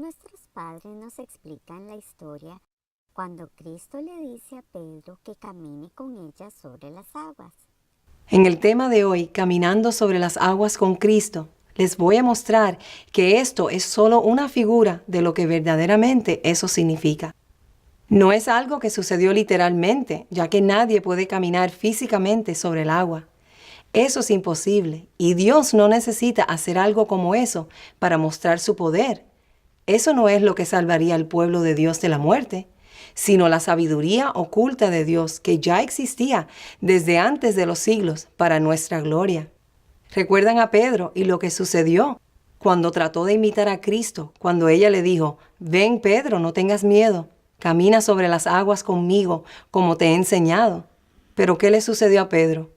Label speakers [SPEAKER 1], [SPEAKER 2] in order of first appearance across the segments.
[SPEAKER 1] nuestros padres nos explican la historia cuando Cristo le dice a Pedro que camine con ella sobre las aguas.
[SPEAKER 2] En el tema de hoy, Caminando sobre las aguas con Cristo, les voy a mostrar que esto es solo una figura de lo que verdaderamente eso significa. No es algo que sucedió literalmente, ya que nadie puede caminar físicamente sobre el agua. Eso es imposible, y Dios no necesita hacer algo como eso para mostrar su poder. Eso no es lo que salvaría al pueblo de Dios de la muerte, sino la sabiduría oculta de Dios que ya existía desde antes de los siglos para nuestra gloria. ¿Recuerdan a Pedro y lo que sucedió cuando trató de imitar a Cristo, cuando ella le dijo, «Ven, Pedro, no tengas miedo, camina sobre las aguas conmigo, como te he enseñado»? ¿Pero qué le sucedió a Pedro?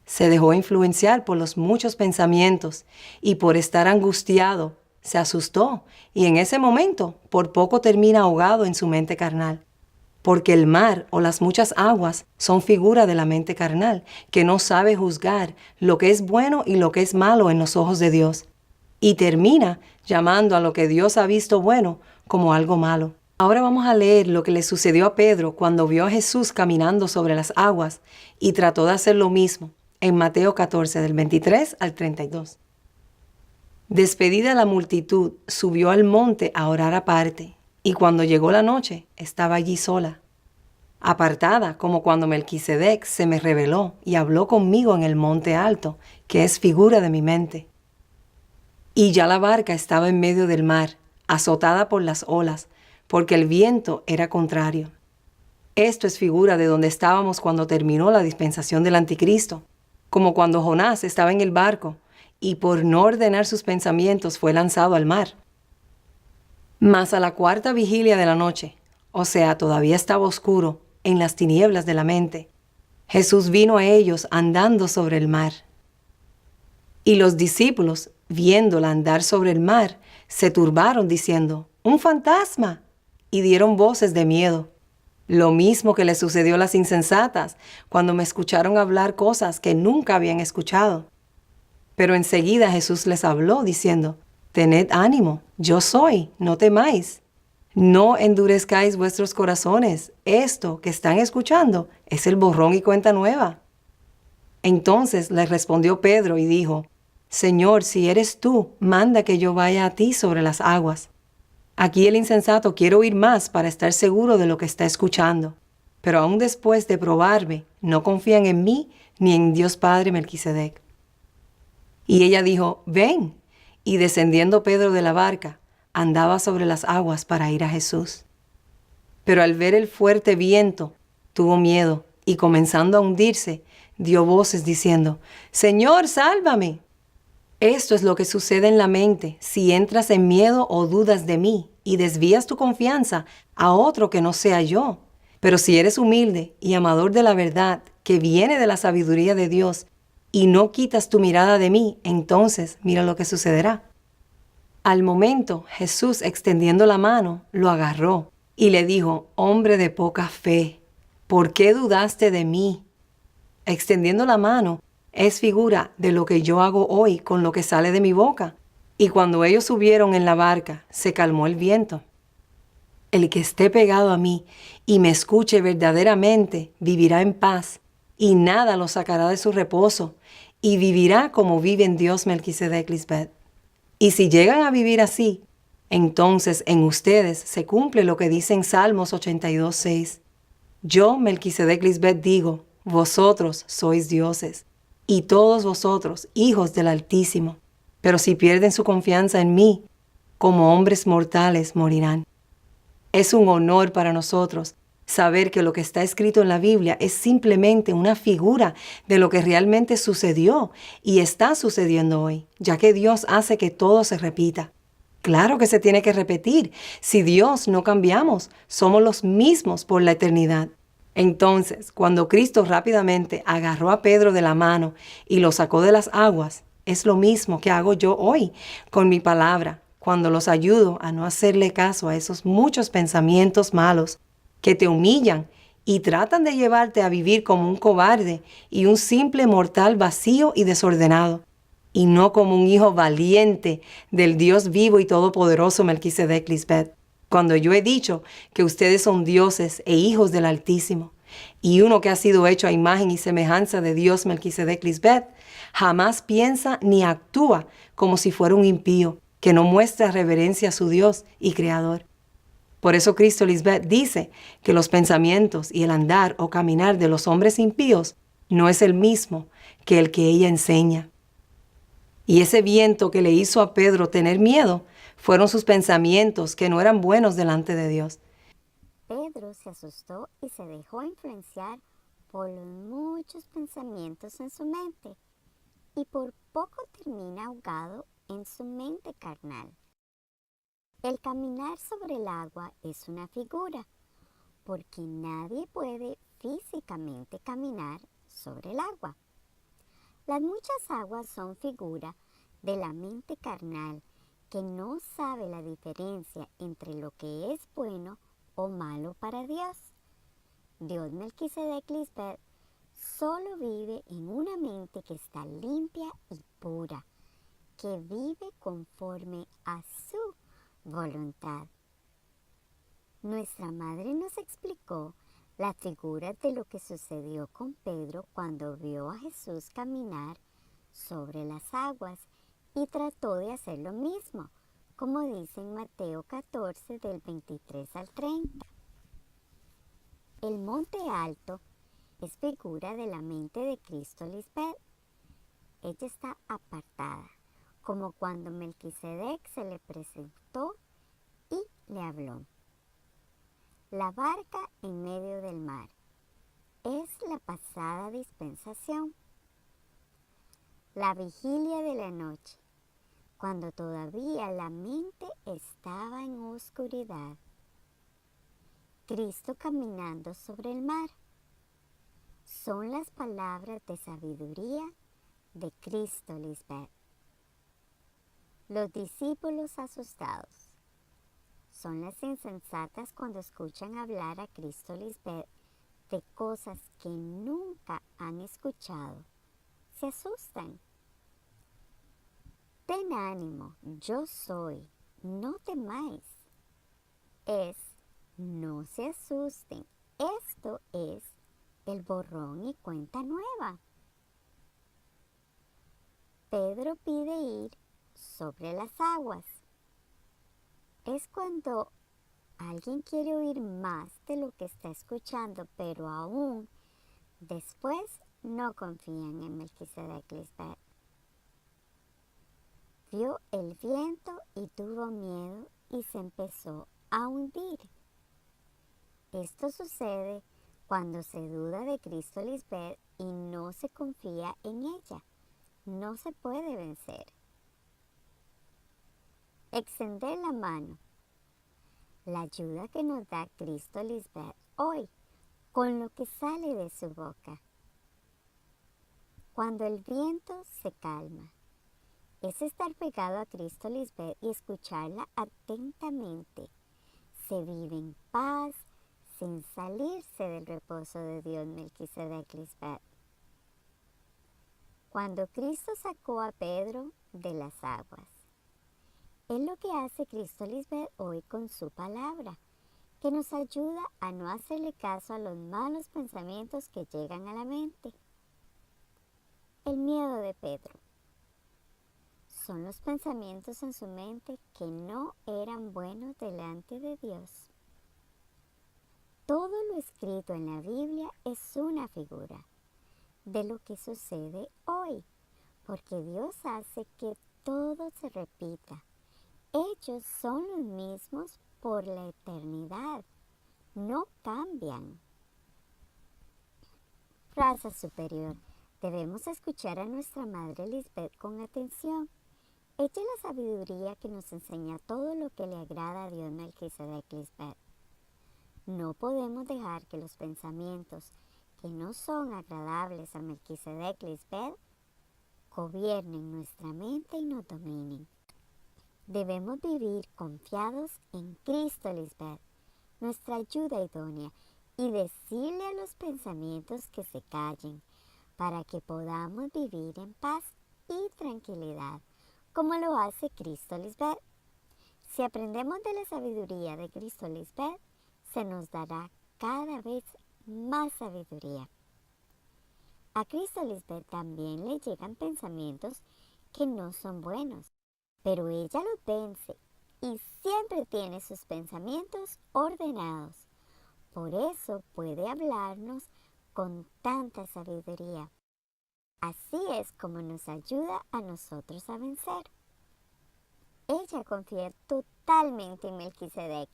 [SPEAKER 2] Se dejó influenciar por los muchos pensamientos y por estar angustiado, se asustó y en ese momento por poco termina ahogado en su mente carnal. Porque el mar o las muchas aguas son figura de la mente carnal, que no sabe juzgar lo que es bueno y lo que es malo en los ojos de Dios. Y termina llamando a lo que Dios ha visto bueno como algo malo. Ahora vamos a leer lo que le sucedió a Pedro cuando vio a Jesús caminando sobre las aguas y trató de hacer lo mismo, en Mateo 14, del 23 al 32. Despedida la multitud, subió al monte a orar aparte, y cuando llegó la noche, estaba allí sola. Apartada, como cuando Melquisedec se me reveló y habló conmigo en el monte alto, que es figura de mi mente. Y ya la barca estaba en medio del mar, azotada por las olas, porque el viento era contrario. Esto es figura de donde estábamos cuando terminó la dispensación del anticristo, como cuando Jonás estaba en el barco, y por no ordenar sus pensamientos fue lanzado al mar. Mas a la cuarta vigilia de la noche, o sea, todavía estaba oscuro, en las tinieblas de la mente, Jesús vino a ellos andando sobre el mar. Y los discípulos, viéndola andar sobre el mar, se turbaron diciendo, «¡Un fantasma!», y dieron voces de miedo. Lo mismo que le sucedió a las insensatas cuando me escucharon hablar cosas que nunca habían escuchado. Pero enseguida Jesús les habló diciendo, «Tened ánimo, yo soy, no temáis. No endurezcáis vuestros corazones. Esto que están escuchando es el borrón y cuenta nueva». Entonces les respondió Pedro y dijo, «Señor, si eres tú, manda que yo vaya a ti sobre las aguas». Aquí el insensato quiere oír más para estar seguro de lo que está escuchando. Pero aún después de probarme, no confían en mí ni en Dios Padre Melquisedec. Y ella dijo, «Ven». Y descendiendo Pedro de la barca, andaba sobre las aguas para ir a Jesús. Pero al ver el fuerte viento, tuvo miedo y comenzando a hundirse, dio voces diciendo, «Señor, sálvame». Esto es lo que sucede en la mente si entras en miedo o dudas de mí y desvías tu confianza a otro que no sea yo. Pero si eres humilde y amador de la verdad que viene de la sabiduría de Dios y no quitas tu mirada de mí, entonces mira lo que sucederá. Al momento, Jesús, extendiendo la mano, lo agarró y le dijo, «Hombre de poca fe, ¿por qué dudaste de mí?». Extendiendo la mano es figura de lo que yo hago hoy con lo que sale de mi boca. Y cuando ellos subieron en la barca, se calmó el viento. El que esté pegado a mí y me escuche verdaderamente, vivirá en paz, y nada lo sacará de su reposo, y vivirá como vive en Dios Melquisedec Lisbeth. Y si llegan a vivir así, entonces en ustedes se cumple lo que dice en Salmos 82:6. Yo, Melquisedec Lisbeth, digo, vosotros sois dioses, y todos vosotros hijos del Altísimo. Pero si pierden su confianza en mí, como hombres mortales morirán. Es un honor para nosotros saber que lo que está escrito en la Biblia es simplemente una figura de lo que realmente sucedió y está sucediendo hoy, ya que Dios hace que todo se repita. Claro que se tiene que repetir. Si Dios no cambiamos, somos los mismos por la eternidad. Entonces, cuando Cristo rápidamente agarró a Pedro de la mano y lo sacó de las aguas, es lo mismo que hago yo hoy con mi palabra, cuando los ayudo a no hacerle caso a esos muchos pensamientos malos que te humillan y tratan de llevarte a vivir como un cobarde y un simple mortal vacío y desordenado. y no como un hijo valiente del Dios vivo y todopoderoso Melquisedec Lisbeth. Cuando yo he dicho que ustedes son dioses e hijos del Altísimo, y uno que ha sido hecho a imagen y semejanza de Dios Melquisedec Lisbeth, jamás piensa ni actúa como si fuera un impío, que no muestra reverencia a su Dios y Creador. Por eso Cristo Lisbeth dice que los pensamientos y el andar o caminar de los hombres impíos no es el mismo que el que ella enseña. Y ese viento que le hizo a Pedro tener miedo fueron sus pensamientos que no eran buenos delante de Dios.
[SPEAKER 1] Pedro se asustó y se dejó influenciar por los muchos pensamientos en su mente y por poco termina ahogado en su mente carnal. El caminar sobre el agua es una figura, porque nadie puede físicamente caminar sobre el agua. Las muchas aguas son figura de la mente carnal que no sabe la diferencia entre lo que es bueno o malo para Dios. Dios Melquisedec Lisbeth solo vive en una mente que está limpia y pura, que vive conforme a su voluntad. Nuestra madre nos explicó la figura de lo que sucedió con Pedro cuando vio a Jesús caminar sobre las aguas y trató de hacer lo mismo, como dice en Mateo 14 del 23 al 30. El monte alto es figura de la mente de Cristo Lisbeth. Ella está apartada, como cuando Melquisedec se le presentó y le habló. La barca en medio del mar es la pasada dispensación. La vigilia de la noche, cuando todavía la mente estaba en oscuridad. Cristo caminando sobre el mar. Son las palabras de sabiduría de Cristo Lisbeth. Los discípulos asustados. Son las insensatas cuando escuchan hablar a Cristo Lisbeth de cosas que nunca han escuchado. Se asustan. Ten ánimo, yo soy, no temáis. No se asusten, esto es el borrón y cuenta nueva. Pedro pide ir sobre las aguas. Es cuando alguien quiere oír más de lo que está escuchando, pero aún después no confían en Melquisedec Lisbeth. Vio el viento y tuvo miedo y se empezó a hundir. Esto sucede cuando se duda de Cristo Lisbeth y no se confía en ella. No se puede vencer. Extender la mano. La ayuda que nos da Cristo Lisbeth hoy, con lo que sale de su boca. Cuando el viento se calma, es estar pegado a Cristo Lisbeth y escucharla atentamente. Se vive en paz, sin salirse del reposo de Dios Melquisedec Lisbeth. Cuando Cristo sacó a Pedro de las aguas, es lo que hace Cristo Lisbeth hoy con su palabra, que nos ayuda a no hacerle caso a los malos pensamientos que llegan a la mente. El miedo de Pedro. Son los pensamientos en su mente que no eran buenos delante de Dios. Todo lo escrito en la Biblia es una figura de lo que sucede hoy, porque Dios hace que todo se repita. Ellos son los mismos por la eternidad, no cambian. Frase superior. Debemos escuchar a nuestra Madre Lisbeth con atención. Ella es la sabiduría que nos enseña todo lo que le agrada a Dios Melquisedec Lisbeth. No podemos dejar que los pensamientos que no son agradables a Melquisedec Lisbeth gobiernen nuestra mente y nos dominen. Debemos vivir confiados en Cristo Lisbeth, nuestra ayuda idónea, y decirle a los pensamientos que se callen para que podamos vivir en paz y tranquilidad, como lo hace Cristo Lisbeth. Si aprendemos de la sabiduría de Cristo Lisbeth, se nos dará cada vez más sabiduría. A Cristo Lisbeth también le llegan pensamientos que no son buenos, pero ella los vence y siempre tiene sus pensamientos ordenados. Por eso puede hablarnos con tanta sabiduría. Así es como nos ayuda a nosotros a vencer. Ella confía totalmente en Melquisedec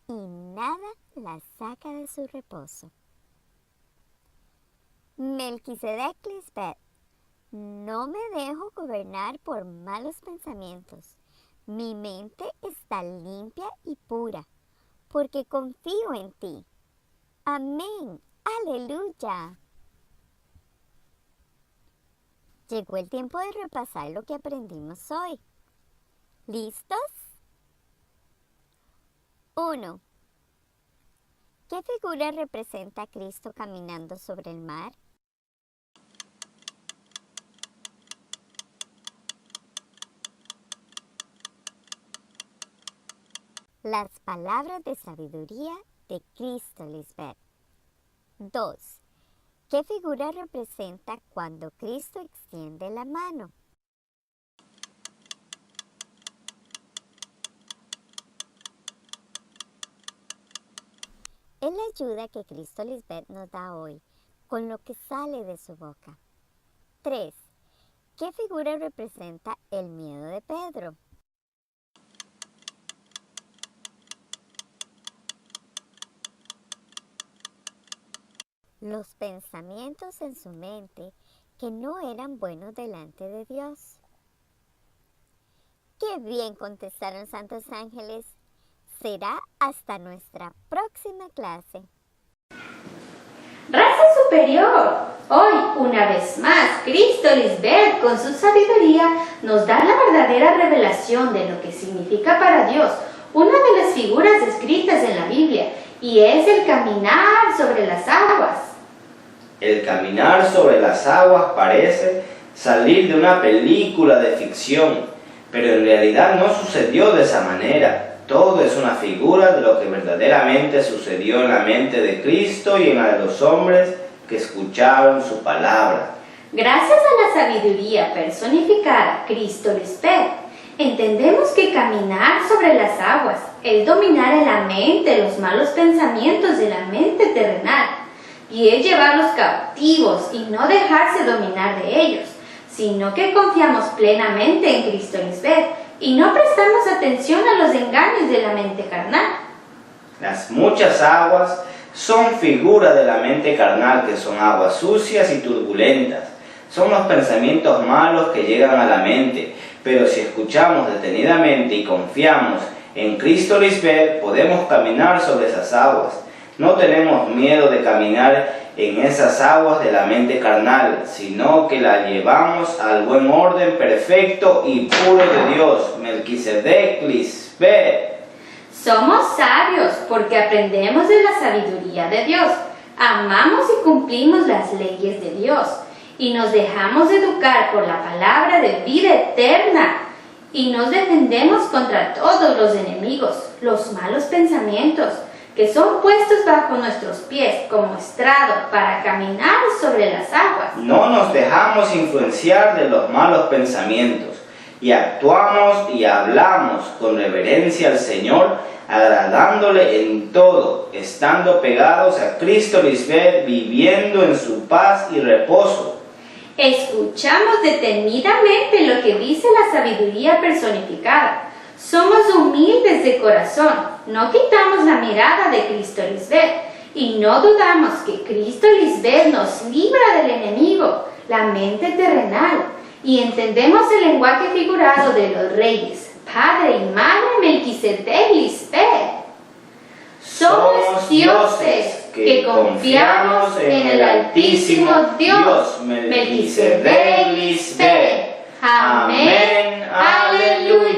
[SPEAKER 1] y nada la saca de su reposo. Melquisedec Lisbeth: no me dejo gobernar por malos pensamientos. Mi mente está limpia y pura, porque confío en ti. Amén. Aleluya. Llegó el tiempo de repasar lo que aprendimos hoy. ¿Listos? 1. ¿Qué figura representa a Cristo caminando sobre el mar? Las palabras de sabiduría de Cristo Lisbeth. 2. ¿Qué figura representa cuando Cristo extiende la mano? Es la ayuda que Cristo Lisbeth nos da hoy con lo que sale de su boca. 3. ¿Qué figura representa el miedo de Pedro? Los pensamientos en su mente que no eran buenos delante de Dios. ¡Qué bien contestaron, santos ángeles! Será hasta nuestra próxima clase.
[SPEAKER 3] Raza superior, hoy una vez más Cristo Lisbeth con su sabiduría nos da la verdadera revelación de lo que significa para Dios una de las figuras escritas en la Biblia, y es el caminar sobre las aguas.
[SPEAKER 4] El caminar sobre las aguas parece salir de una película de ficción, pero en realidad no sucedió de esa manera. Todo es una figura de lo que verdaderamente sucedió en la mente de Cristo y en la de los hombres que escucharon su palabra.
[SPEAKER 3] Gracias a la sabiduría personificada, Cristo Lisbeth, entendemos que caminar sobre las aguas es dominar en la mente los malos pensamientos de la mente terrenal, y es llevarlos cautivos y no dejarse dominar de ellos, sino que confiamos plenamente en Cristo Lisbeth y no prestamos atención a los engaños de la mente carnal.
[SPEAKER 4] Las muchas aguas son figura de la mente carnal, que son aguas sucias y turbulentas. Son los pensamientos malos que llegan a la mente, pero si escuchamos detenidamente y confiamos en Cristo Lisbeth, podemos caminar sobre esas aguas. No tenemos miedo de caminar en esas aguas de la mente carnal, sino que la llevamos al buen orden perfecto y puro de Dios, Melquisedec Lisbeth.
[SPEAKER 3] Somos sabios porque aprendemos de la sabiduría de Dios, amamos y cumplimos las leyes de Dios, y nos dejamos educar por la palabra de vida eterna, y nos defendemos contra todos los enemigos, los malos pensamientos, que son puestos bajo nuestros pies como estrado para caminar sobre las aguas.
[SPEAKER 4] No nos dejamos influenciar de los malos pensamientos y actuamos y hablamos con reverencia al Señor, agradándole en todo, estando pegados a Cristo Lisbeth, viviendo en su paz y reposo.
[SPEAKER 3] Escuchamos detenidamente lo que dice la sabiduría personificada. Somos humildes de corazón, no quitamos la mirada de Cristo Lisbeth y no dudamos que Cristo Lisbeth nos libra del enemigo, la mente terrenal, y entendemos el lenguaje figurado de los reyes, padre y madre Melquisedec Lisbeth. Somos dioses que confiamos en el Altísimo Dios, Melquisedec Lisbeth. Amén. Aleluya.